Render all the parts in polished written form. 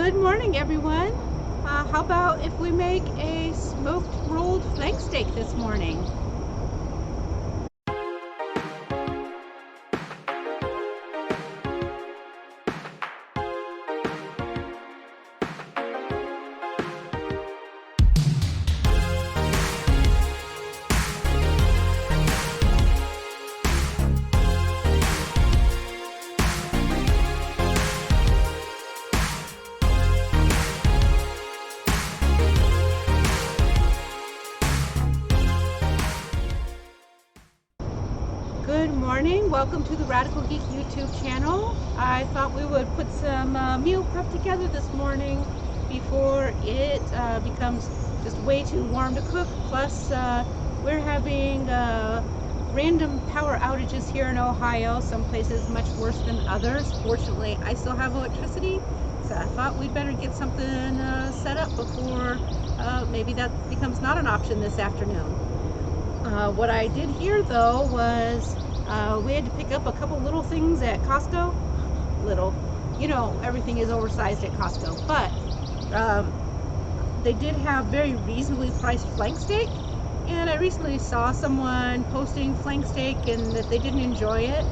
Good morning, everyone. How about if we make a smoked rolled flank steak this morning? Good morning. Welcome to the Radical Geek YouTube channel. I thought we would put some meal prep together this morning before it becomes just way too warm to cook. Plus, we're having random power outages here in Ohio, some places much worse than others. Fortunately, I still have electricity, so I thought we'd better get something set up before maybe that becomes not an option this afternoon. What I did here though was we had to pick up a couple little things at Costco. Little, you know, everything is oversized at Costco, but they did have very reasonably priced flank steak, and I recently saw someone posting flank steak and that they didn't enjoy it,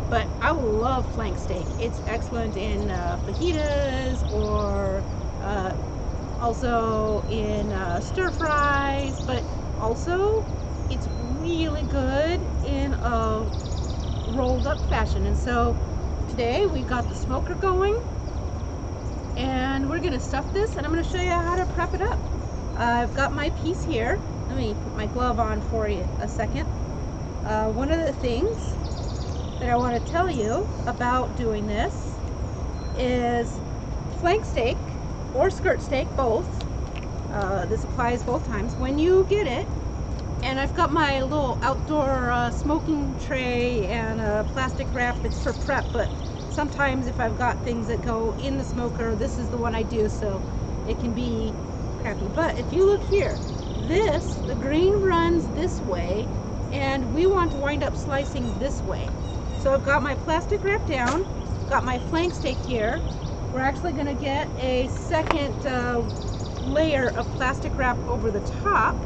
but I love flank steak. It's excellent in fajitas or also in stir fries, but also it's really good in a rolled up fashion. And so today we got the smoker going and we're gonna stuff this, and I'm gonna show you how to prep it up. I've got my piece here. Let me put my glove on for you a second. One of the things that I want to tell you about doing this is flank steak or skirt steak, both. This applies both times. When you get it, and I've got my little outdoor smoking tray and a plastic wrap. It's for prep, but sometimes if I've got things that go in the smoker, this is the one I do, so it can be crappy. But if you look here, the grain runs this way, and we want to wind up slicing this way. So I've got my plastic wrap down, got my flank steak here. We're actually gonna get a second layer of plastic wrap over the top.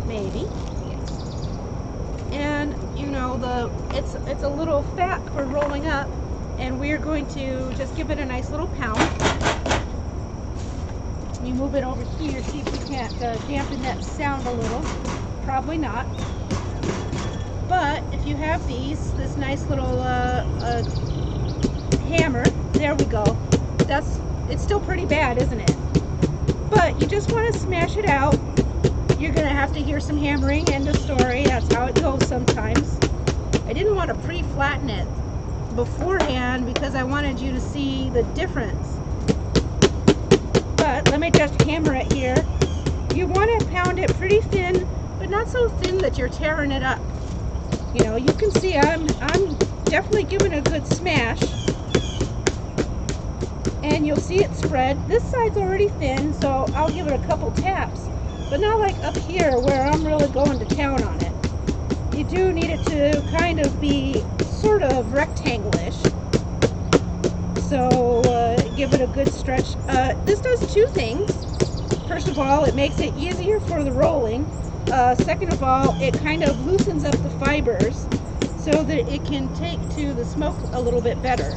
Maybe, yes. And you know, it's a little fat for rolling up, and we're going to just give it a nice little pound. You move it over here, see if we can't dampen that sound a little. Probably not. But if you have this nice little hammer, there we go. It's still pretty bad, isn't it? But you just want to smash it out. You're gonna have to hear some hammering, end of story. That's how it goes sometimes. I didn't want to pre-flatten it beforehand because I wanted you to see the difference. But let me just hammer it here. You want to pound it pretty thin, but not so thin that you're tearing it up. You know, you can see I'm definitely giving a good smash, and you'll see it spread. This side's already thin, so I'll give it a couple taps. But not like up here where I'm really going to town on it. You do need it to kind of be sort of rectangle-ish. So give it a good stretch. This does two things. First of all, it makes it easier for the rolling. Second of all, it kind of loosens up the fibers so that it can take to the smoke a little bit better.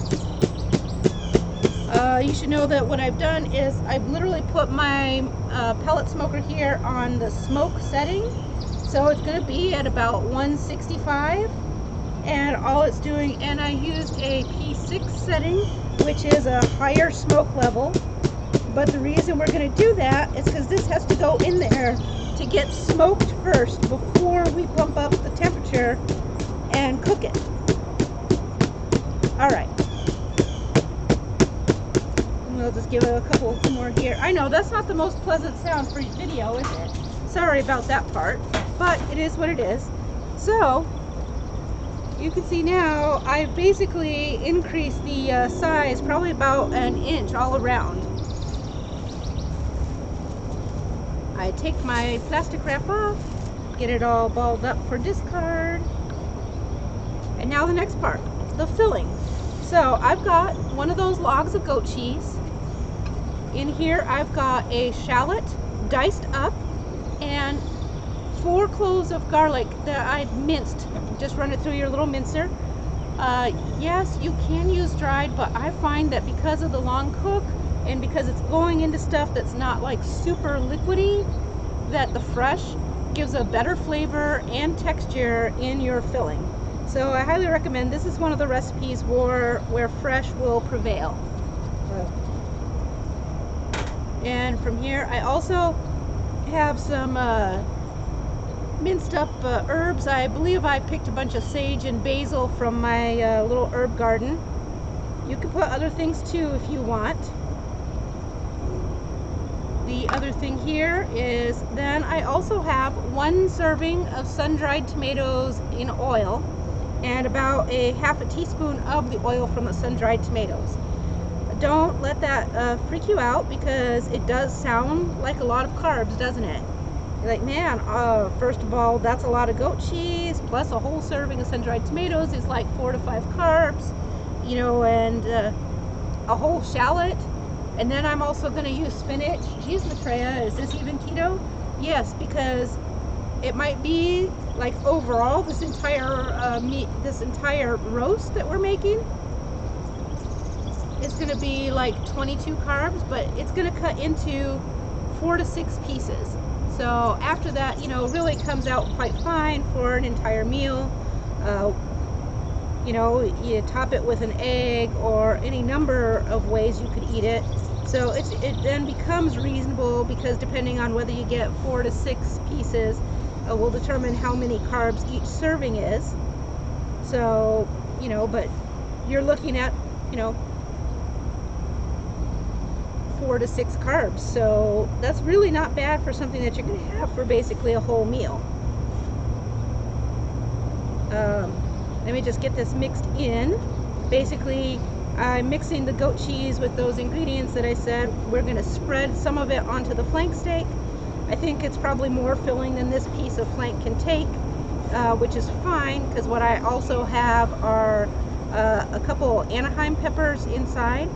You should know that what I've done is I've literally put my pellet smoker here on the smoke setting, so it's going to be at about 165, and all it's doing, and I used a P6 setting, which is a higher smoke level. But the reason we're going to do that is because this has to go in there to get smoked first before we bump up the temperature and cook it. All right. We'll just give it a couple more here. I know that's not the most pleasant sound for video, is it? Sorry about that part, but it is what it is. So you can see now I've basically increased the size probably about an inch all around. I take my plastic wrap off, get it all balled up for discard, and now the next part. the filling. So I've got one of those logs of goat cheese. In here I've got a shallot diced up and 4 cloves of garlic that I've minced. Just run it through your little mincer. Yes, you can use dried, but I find that because of the long cook and because it's going into stuff that's not like super liquidy, that the fresh gives a better flavor and texture in your filling. So I highly recommend. This is one of the recipes where fresh will prevail. And from here I also have some minced up herbs. I believe I picked a bunch of sage and basil from my little herb garden. You can put other things too if you want. The other thing here is then I also have 1 serving of sun-dried tomatoes in oil and about a half a teaspoon of the oil from the sun-dried tomatoes. Don't let that freak you out, because it does sound like a lot of carbs, doesn't it? You're like, man, first of all, that's a lot of goat cheese, plus a whole serving of sun-dried tomatoes is like 4 to 5 carbs, you know, and a whole shallot. And then I'm also going to use spinach. Geez, Maitreya, is this even keto? Yes, because it might be like overall this entire roast that we're making is going to be like 22 carbs, but it's going to cut into 4 to 6 pieces. So after that, you know, really comes out quite fine for an entire meal. You know, you top it with an egg or any number of ways you could eat it. So it then becomes reasonable, because depending on whether you get 4 to 6 pieces will determine how many carbs each serving is. So, you know, but you're looking at, you know, 4 to 6 carbs. So that's really not bad for something that you're going to have for basically a whole meal. Let me just get this mixed in. Basically, I'm mixing the goat cheese with those ingredients that I said. We're going to spread some of it onto the flank steak. I think it's probably more filling than this piece of flank can take, which is fine, because what I also have are a couple Anaheim peppers inside.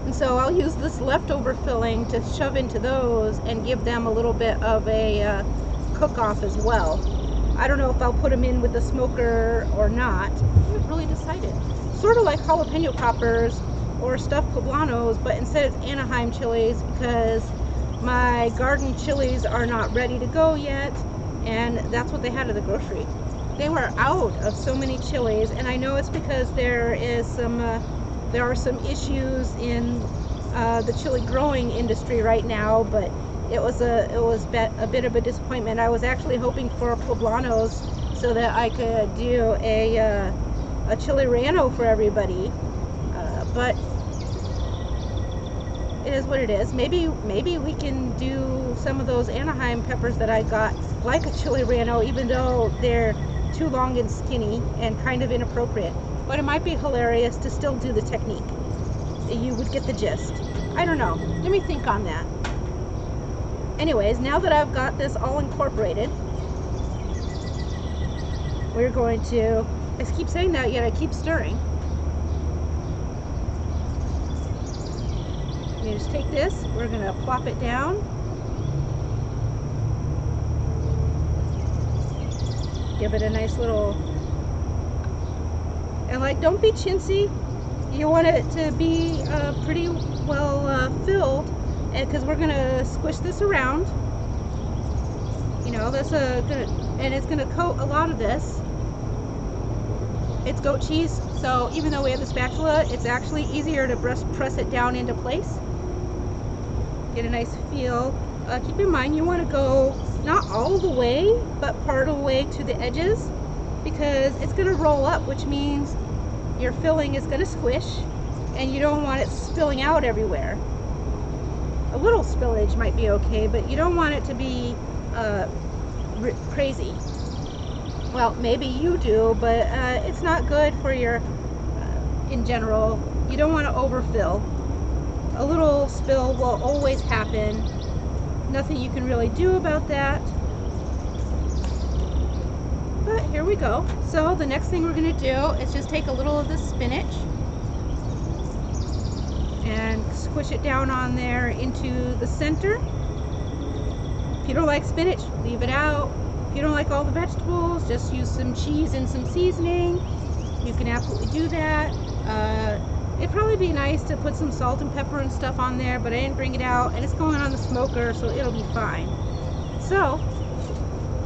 And so I'll use this leftover filling to shove into those and give them a little bit of a cook-off as well. I don't know if I'll put them in with the smoker or not. I haven't really decided. Sort of like jalapeno poppers or stuffed poblanos, but instead it's Anaheim chilies, because my garden chilies are not ready to go yet, and that's what they had at the grocery. They were out of so many chilies, and I know it's because there are some issues in the chili growing industry right now, but it was a bit of a disappointment. I was actually hoping for poblanos so that I could do a chili relleno for everybody, but it is what it is. Maybe we can do some of those Anaheim peppers that I got like a chili relleno, even though they're too long and skinny and kind of inappropriate. But it might be hilarious to still do the technique. You would get the gist. I don't know. Let me think on that. Anyways, now that I've got this all incorporated, we're going to, I keep saying that, yet I keep stirring. You just take this, we're going to plop it down. Give it a nice little, and like, don't be chintzy. You want it to be pretty well filled, and because we're going to squish this around. You know, that's and it's going to coat a lot of this. It's goat cheese, so even though we have the spatula, it's actually easier to press it down into place. Get a nice feel. Keep in mind, you want to go not all the way, but part of the way to the edges, because it's going to roll up, which means your filling is going to squish, and you don't want it spilling out everywhere. A little spillage might be okay, but you don't want it to be crazy. Well, maybe you do, but it's not good for your, in general, you don't want to overfill. A little spill will always happen. Nothing you can really do about that. But here we go. So the next thing we're gonna do is just take a little of this spinach and squish it down on there into the center. If you don't like spinach, leave it out. If you don't like all the vegetables, just use some cheese and some seasoning. You can absolutely do that. It'd probably be nice to put some salt and pepper and stuff on there, but I didn't bring it out, and it's going on the smoker, so it'll be fine. So,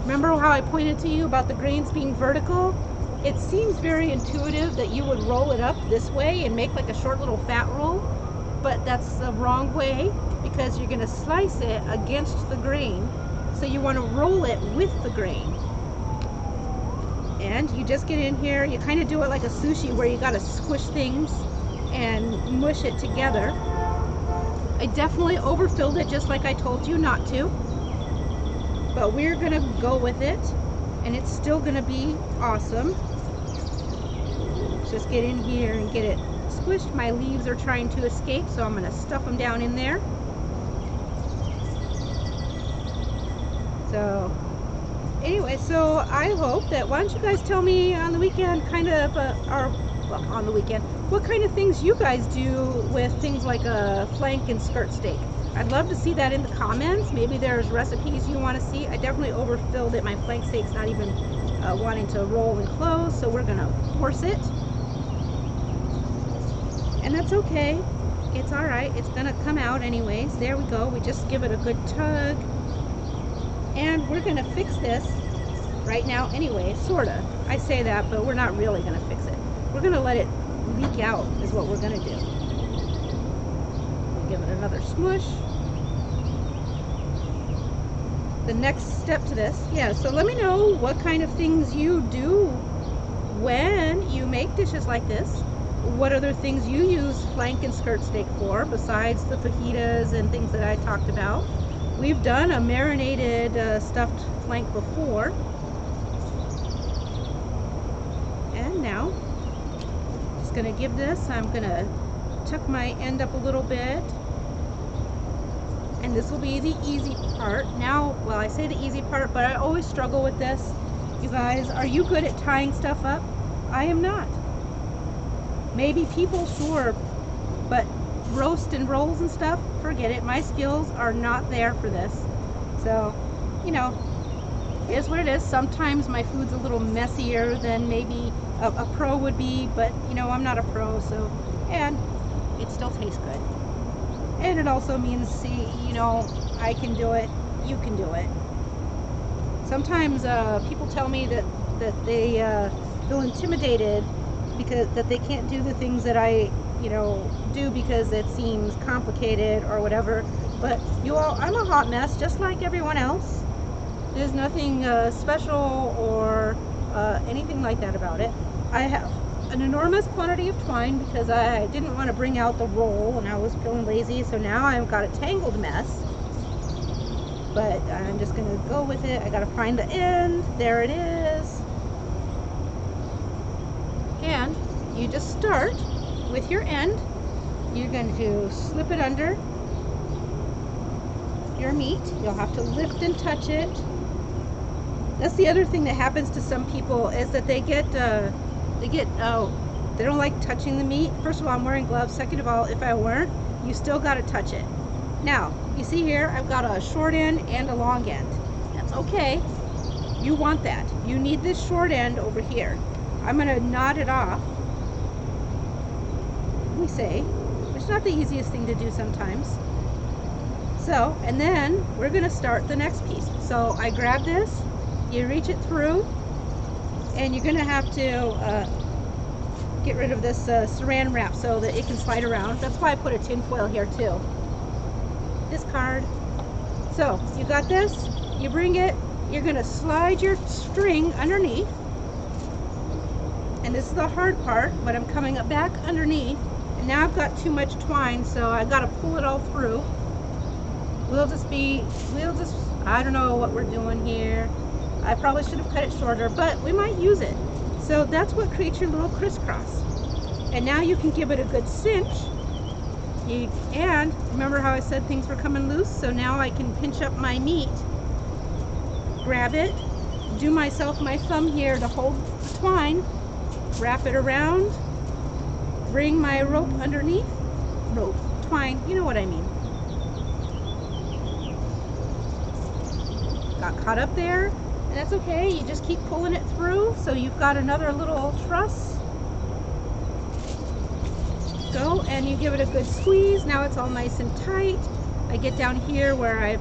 remember how I pointed to you about the grains being vertical? It seems very intuitive that you would roll it up this way and make like a short little fat roll, but that's the wrong way because you're gonna slice it against the grain. So you wanna roll it with the grain. And you just get in here, you kind of do it like a sushi where you gotta squish things and mush it together. I definitely overfilled it just like I told you not to, but we're gonna go with it and it's still gonna be awesome. Just get in here and get it squished. My leaves are trying to escape, so I'm gonna stuff them down in there. So anyway, so I hope that, why don't you guys tell me on the weekend kind of, on the weekend, what kind of things you guys do with things like a flank and skirt steak. I'd love to see that in the comments. Maybe there's recipes you want to see. I definitely overfilled it. My flank steak's not even wanting to roll and close, so we're gonna force it. And that's okay. It's all right. It's gonna come out anyways. There we go. We just give it a good tug. And we're gonna fix this right now anyway, sorta. I say that, but we're not really gonna fix it. We're gonna let it leak out is what we're gonna do. We'll give it another smush. The next step to this, yeah, so let me know what kind of things you do when you make dishes like this. What other things you use flank and skirt steak for besides the fajitas and things that I talked about. We've done a marinated stuffed flank before. And now, just gonna give this, I'm gonna tuck my end up a little bit. And this will be the easy part. Now, well, I say the easy part, but I always struggle with this. You guys, are you good at tying stuff up? I am not. Maybe people, sure, but roast and rolls and stuff, forget it. My skills are not there for this. So, you know, it is what it is. Sometimes my food's a little messier than maybe a pro would be, but you know, I'm not a pro, so, and it still tastes good. And it also means, see, you know, I can do it, you can do it. Sometimes people tell me that they feel intimidated because that they can't do the things that I, you know, do because it seems complicated or whatever. But you all, I'm a hot mess just like everyone else. There's nothing special or anything like that about it. I have an enormous quantity of twine because I didn't want to bring out the roll and I was feeling lazy, so now I've got a tangled mess. But I'm just gonna go with it. I gotta find the end. There it is. And you just start with your end. You're going to slip it under your meat. You'll have to lift and touch it. That's the other thing that happens to some people is that they don't like touching the meat. First of all, I'm wearing gloves. Second of all, if I weren't, you still got to touch it. Now, you see here, I've got a short end and a long end. That's okay. You want that. You need this short end over here. I'm going to knot it off, we say, which is not the easiest thing to do sometimes. So, and then we're going to start the next piece. So I grab this, you reach it through, and you're going to have to get rid of this saran wrap so that it can slide around. That's why I put a tin foil here too. Discard. So you got this, you bring it, you're going to slide your string underneath. And this is the hard part, but I'm coming up back underneath, and now I've got too much twine, so I've got to pull it all through. I don't know what we're doing here. I probably should have cut it shorter, but we might use it. So that's what creates your little crisscross. And now you can give it a good cinch. And remember how I said things were coming loose? So now I can pinch up my meat, grab it, do myself my thumb here to hold the twine, wrap it around, bring my rope underneath, twine, you know what I mean. Got caught up there, and that's okay. You just keep pulling it through, so you've got another little truss. Go, and you give it a good squeeze. Now it's all nice and tight. I get down here where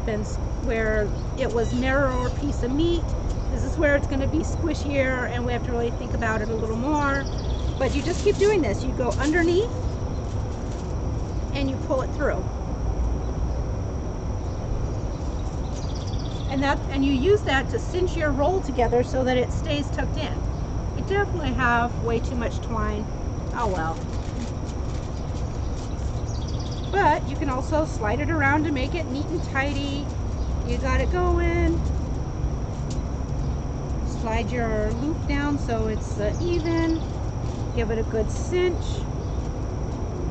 where it was narrower piece of meat. This is where it's going to be squishier, and we have to really think about it a little more. But you just keep doing this. You go underneath, and you pull it through. And you use that to cinch your roll together so that it stays tucked in. You definitely have way too much twine. Oh well. But you can also slide it around to make it neat and tidy. You got it going. Slide your loop down so it's even. Give it a good cinch.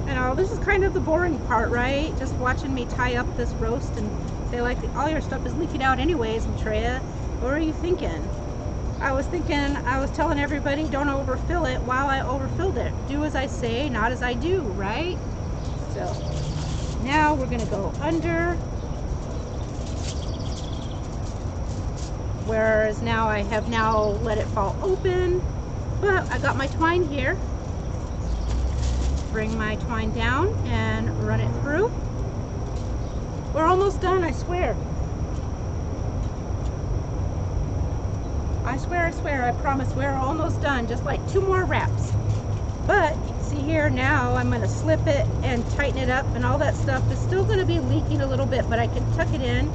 And oh, this is kind of the boring part, right? Just watching me tie up this roast and say, like, all your stuff is leaking out anyways, Maitreya. What were you thinking? I was telling everybody don't overfill it while I overfilled it. Do as I say, not as I do, right? So now we're gonna go under. Whereas now I have now let it fall open, but I got my twine here. Bring my twine down and run it through. We're almost done, I swear. I swear, I promise we're almost done. Just like 2 more wraps. But see here now, I'm going to slip it and tighten it up, and all that stuff is still going to be leaking a little bit, but I can tuck it in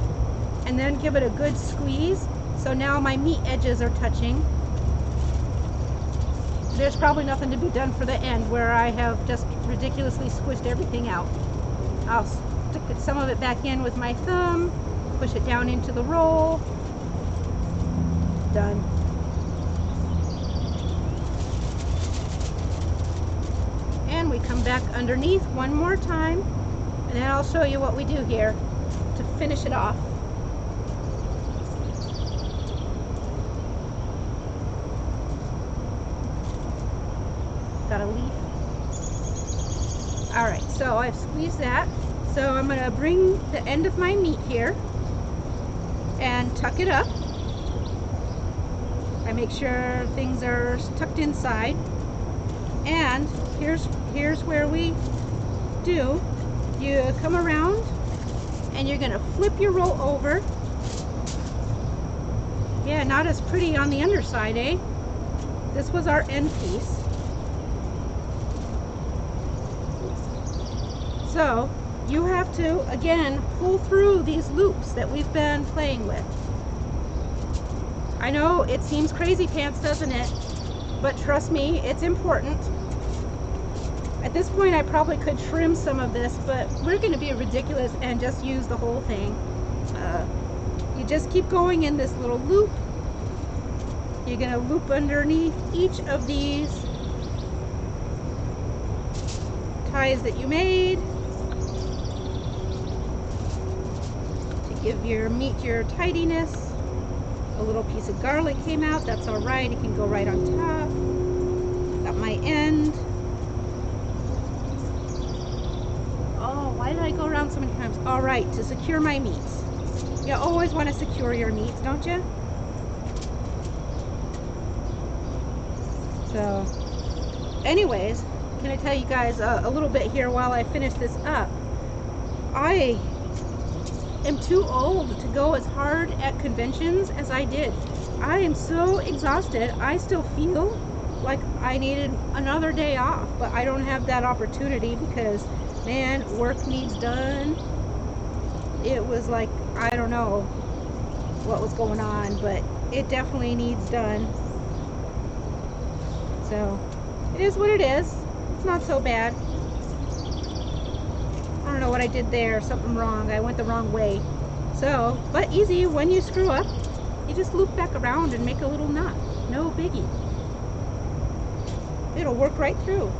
and then give it a good squeeze. So now my meat edges are touching. There's probably nothing to be done for the end where I have just ridiculously squished everything out. I'll stick some of it back in with my thumb, push it down into the roll. Done. And we come back underneath one more time, and then I'll show you what we do here to finish it off. Got a leaf. All right, so I've squeezed that. So I'm going to bring the end of my meat here and tuck it up. I make sure things are tucked inside. And here's where we do. You come around and you're going to flip your roll over. Yeah, not as pretty on the underside, eh? This was our end piece. So you have to, again, pull through these loops that we've been playing with. I know it seems crazy pants, doesn't it? But trust me, it's important. At this point, I probably could trim some of this, but we're going to be ridiculous and just use the whole thing. You just keep going in this little loop. You're going to loop underneath each of these ties that you made. Give your meat your tidiness. A little piece of garlic came out. That's all right. It can go right on top. Got my end. Oh, why did I go around so many times? All right, to secure my meats. You always want to secure your meats, don't you? So, anyways, can I tell you guys a little bit here while I finish this up? I am too old to go as hard at conventions as I did. I am so exhausted. I still feel like I needed another day off, but I don't have that opportunity because, man, work needs done. It was like, I don't know what was going on, but it definitely needs done. So it is what it is. It's not so bad. I don't know what I did there, something wrong. I went the wrong way. So, but easy, when you screw up, you just loop back around and make a little knot. No biggie. It'll work right through.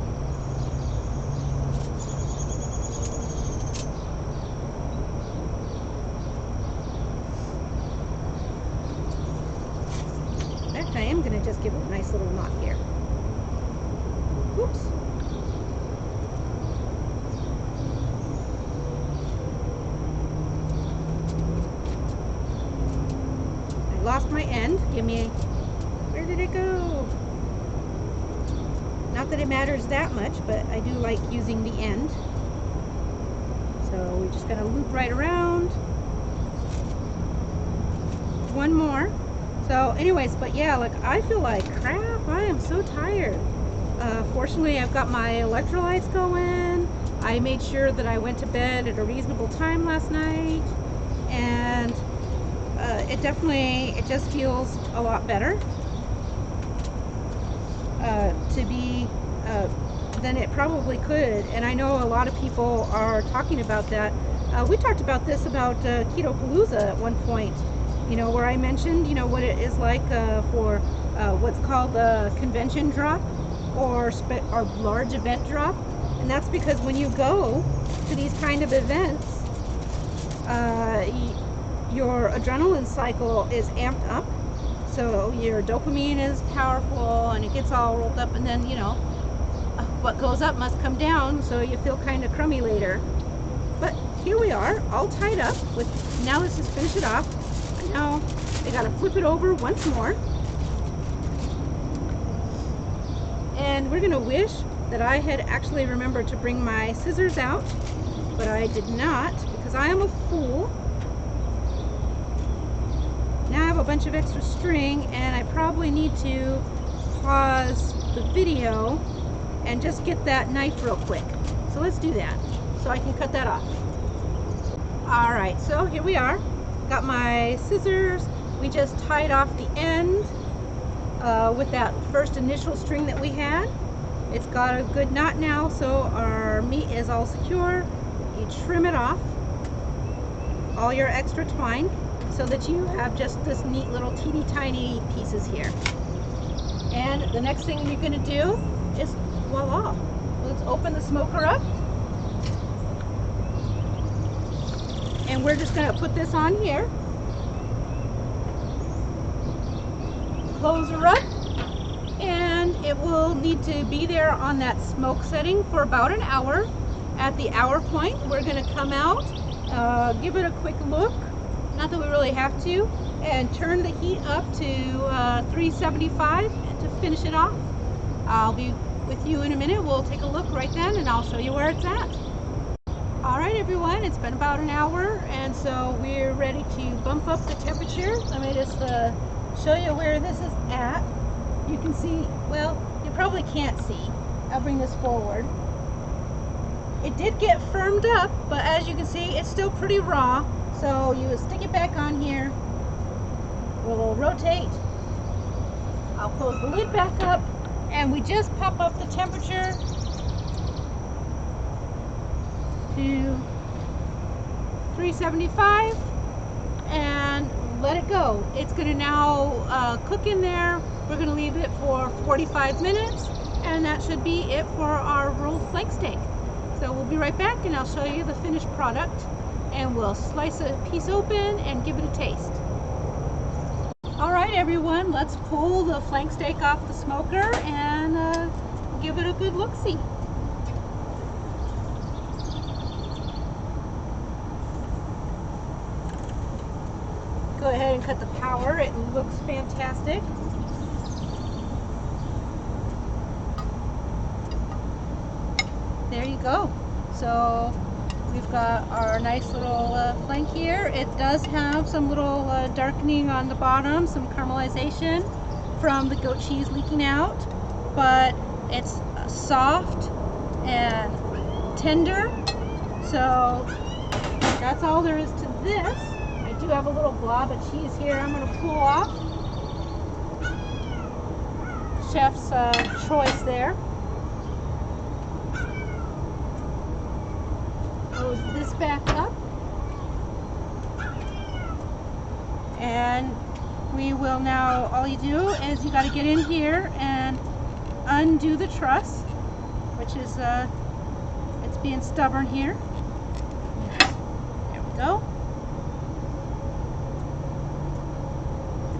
gonna just give it a nice little knot here. Oops. I lost my end. Where did it go? Not that it matters that much, but I do like using the end. So we're just gonna loop right around. One more. So anyways, but yeah, like I feel like crap. I am so tired. Fortunately, I've got my electrolytes going. I made sure that I went to bed at a reasonable time last night, and it just feels a lot better than it probably could. And I know a lot of people are talking about that. We talked about this about Keto Palooza at one point, you know, where I mentioned, you know, what it is like for what's called a convention drop or large event drop. And that's because when you go to these kind of events, your adrenaline cycle is amped up. So your dopamine is powerful and it gets all rolled up, and then, you know, what goes up must come down, so you feel kind of crummy later. But here we are, all tied up with, now let's just finish it off. I know, I gotta flip it over once more. And we're gonna wish that I had actually remembered to bring my scissors out, but I did not, because I am a fool. Now I have a bunch of extra string, and I probably need to pause the video and just get that knife real quick. So let's do that, so I can cut that off. All right, so here we are. Got my scissors. We just tied off the end with that first initial string that we had. It's got a good knot now, so our meat is all secure. You trim it off, all your extra twine, so that you have just this neat little teeny tiny pieces here. And the next thing you're gonna do is, voila, let's open the smoker up. And we're just gonna put this on here. Close her up, and it will need to be there on that smoke setting for about an hour. At the hour point, we're gonna come out, give it a quick look, not that we really have to, and turn the heat up to 375 to finish it off. I'll be with you in a minute. We'll take a look right then, and I'll show you where it's at. All right, everyone, it's been about an hour, and so we're ready to bump up the temperature. Let me just show you where this is at. You can see, well, you probably can't see. I'll bring this forward. It did get firmed up, but as you can see, it's still pretty raw. So you stick it back on here. We'll rotate. I'll close the lid back up, and we just pop up the temperature to 375 and let it go. It's going to now cook in there. We're going to leave it for 45 minutes, and that should be it for our rolled flank steak. So we'll be right back, and I'll show you the finished product, and we'll slice a piece open and give it a taste. All right, everyone, let's pull the flank steak off the smoker and give it a good look-see. Go ahead and cut the power. It looks fantastic. There you go. So we've got our nice little flank here. It does have some little darkening on the bottom, some caramelization from the goat cheese leaking out, but it's soft and tender. So that's all there is to this. I do have a little blob of cheese here I'm going to pull off. Chef's choice there. Close this back up, and we will now, all you do is you got to get in here and undo the truss, which is it's being stubborn here. There we go.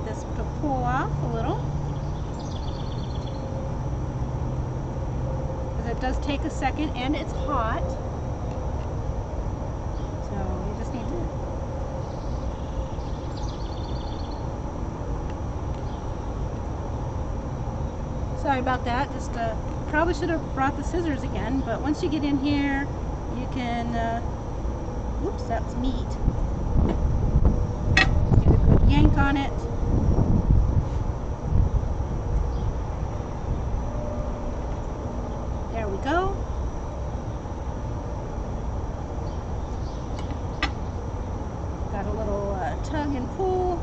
Get this to pull off a little. it does take a second, and it's hot. So you just need to... Sorry about that. Just probably should have brought the scissors again, but once you get in here, you can... Whoops, that's meat. Get a good yank on it. There we go. Got a little tug and pull.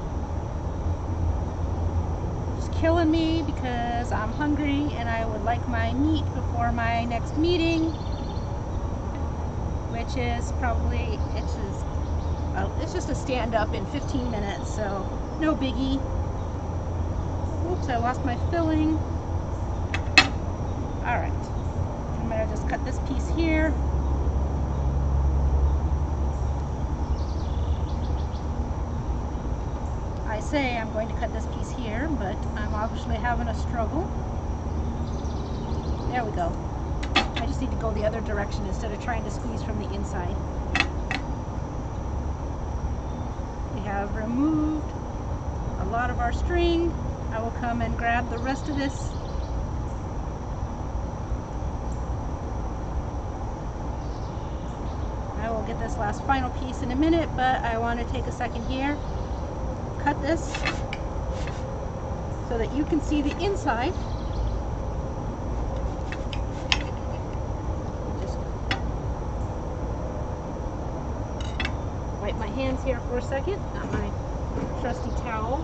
It's killing me because I'm hungry and I would like my meat before my next meeting, which is probably, it's just a stand up in 15 minutes, so no biggie. Oops, I lost my filling. All right. I'm going to just cut this piece here. I say I'm going to cut this piece here, but I'm obviously having a struggle. There we go. I just need to go the other direction instead of trying to squeeze from the inside. We have removed a lot of our string. I will come and grab the rest of this. I will get this last final piece in a minute, but I want to take a second here, cut this so that you can see the inside. Just wipe my hands here for a second, not my trusty towel.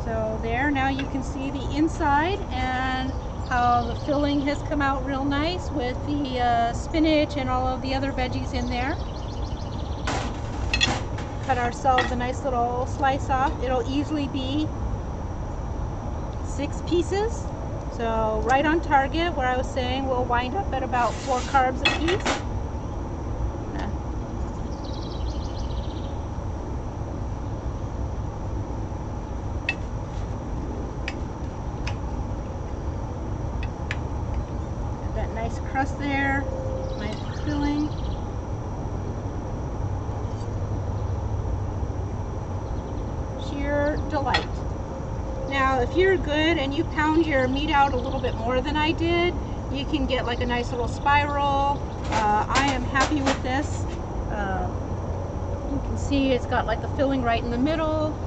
So there, now you can see the inside and how the filling has come out real nice with the spinach and all of the other veggies in there. Cut ourselves a nice little slice off. It'll easily be 6 pieces. So right on target, where I was saying we'll wind up at about 4 carbs a piece. Nice crust there, nice filling. Sheer delight. Now, if you're good and you pound your meat out a little bit more than I did, you can get like a nice little spiral. I am happy with this. You can see it's got like the filling right in the middle.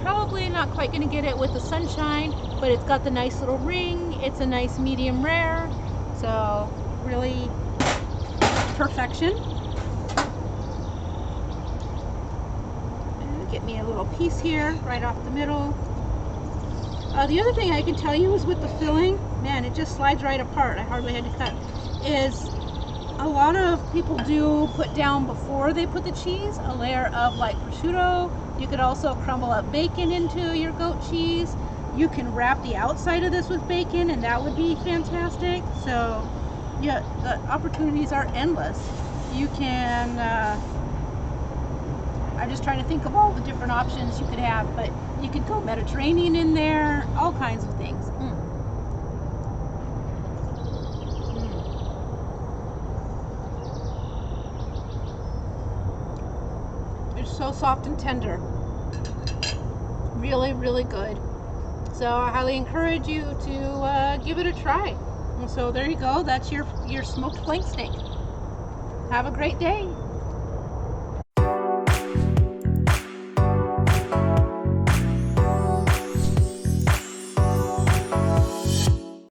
Probably not quite going to get it with the sunshine, but it's got the nice little ring. It's a nice medium rare. So really perfection. And get me a little piece here right off the middle. The other thing I can tell you is with the filling, man, it just slides right apart. I hardly had to cut. Is a lot of people do put down before they put the cheese a layer of like prosciutto. You could also crumble up bacon into your goat cheese. You can wrap the outside of this with bacon and that would be fantastic. So yeah, the opportunities are endless. You can, I'm just trying to think of all the different options you could have, but you could go Mediterranean in there, all kinds of things. It's so soft and tender. Really, really good. So I highly encourage you to give it a try. And so there you go. That's your smoked flank steak. Have a great day.